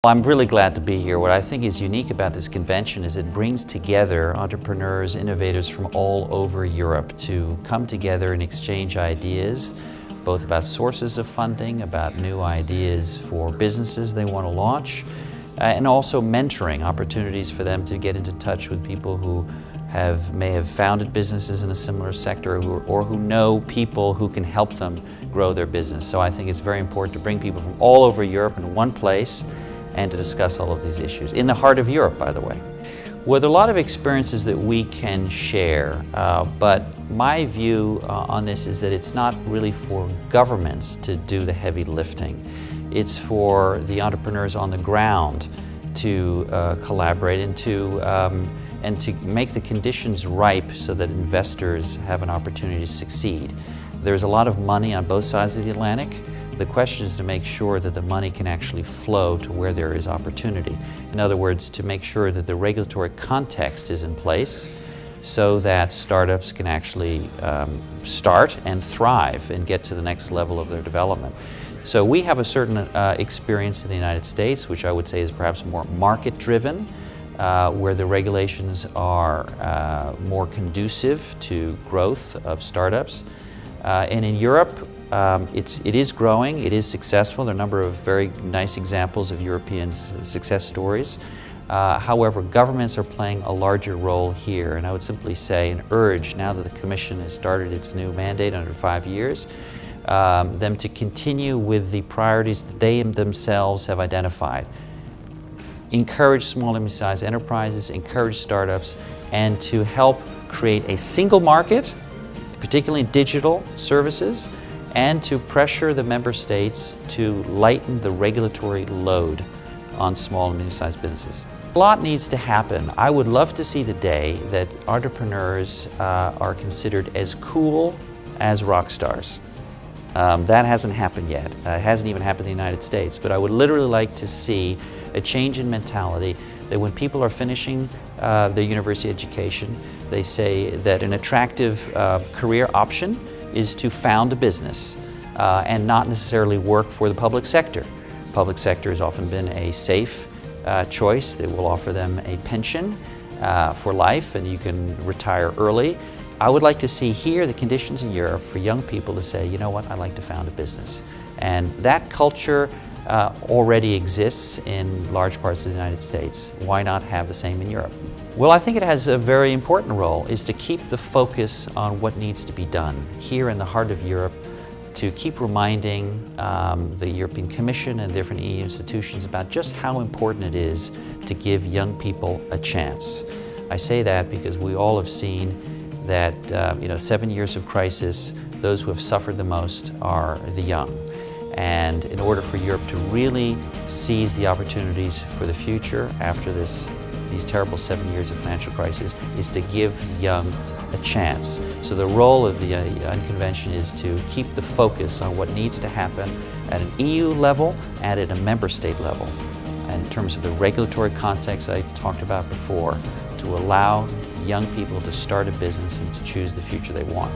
I'm really glad to be here. What I think is unique about this convention is it brings together entrepreneurs, innovators from all over Europe to come together and exchange ideas, both about sources of funding, about new ideas for businesses they want to launch, and also mentoring, opportunities for them to get into touch with people who may have founded businesses in a similar sector or who know people who can help them grow their business. So I think it's very important to bring people from all over Europe in one place and to discuss all of these issues, in the heart of Europe, by the way. Well, there are a lot of experiences that we can share, but my view on this is that it's not really for governments to do the heavy lifting. It's for the entrepreneurs on the ground to collaborate and to make the conditions ripe so that investors have an opportunity to succeed. There's a lot of money on both sides of the Atlantic. The question is to make sure that the money can actually flow to where there is opportunity. In other words, to make sure that the regulatory context is in place so that startups can actually start and thrive and get to the next level of their development. So we have a certain experience in the United States, which I would say is perhaps more market-driven, where the regulations are more conducive to growth of startups. And in Europe, it is growing, it is successful. There are a number of very nice examples of European success stories. However, governments are playing a larger role here, and I would simply say and urge, now that the Commission has started its new mandate under 5 years, them to continue with the priorities that they themselves have identified. Encourage small and medium-sized enterprises, encourage startups, and to help create a single market, particularly in digital services, and to pressure the member states to lighten the regulatory load on small and medium-sized businesses. A lot needs to happen. I would love to see the day that entrepreneurs are considered as cool as rock stars. That hasn't happened yet. It hasn't even happened in the United States, but I would literally like to see a change in mentality that when people are finishing their university education, they say that an attractive career option is to found a business and not necessarily work for the public sector. Public sector has often been a safe choice that will offer them a pension for life, and you can retire early. I would like to see here the conditions in Europe for young people to say, you know what, I'd like to found a business. And that culture already exists in large parts of the United States. Why not have the same in Europe? Well, I think it has a very important role, is to keep the focus on what needs to be done here in the heart of Europe, to keep reminding the European Commission and different EU institutions about just how important it is to give young people a chance. I say that because we all have seen that 7 years of crisis, those who have suffered the most are the young. And in order for Europe to really seize the opportunities for the future after these terrible 7 years of financial crisis, is to give young a chance. So the role of the Unconvention is to keep the focus on what needs to happen at an EU level and at a member state level. And in terms of the regulatory context I talked about before, to allow young people to start a business and to choose the future they want.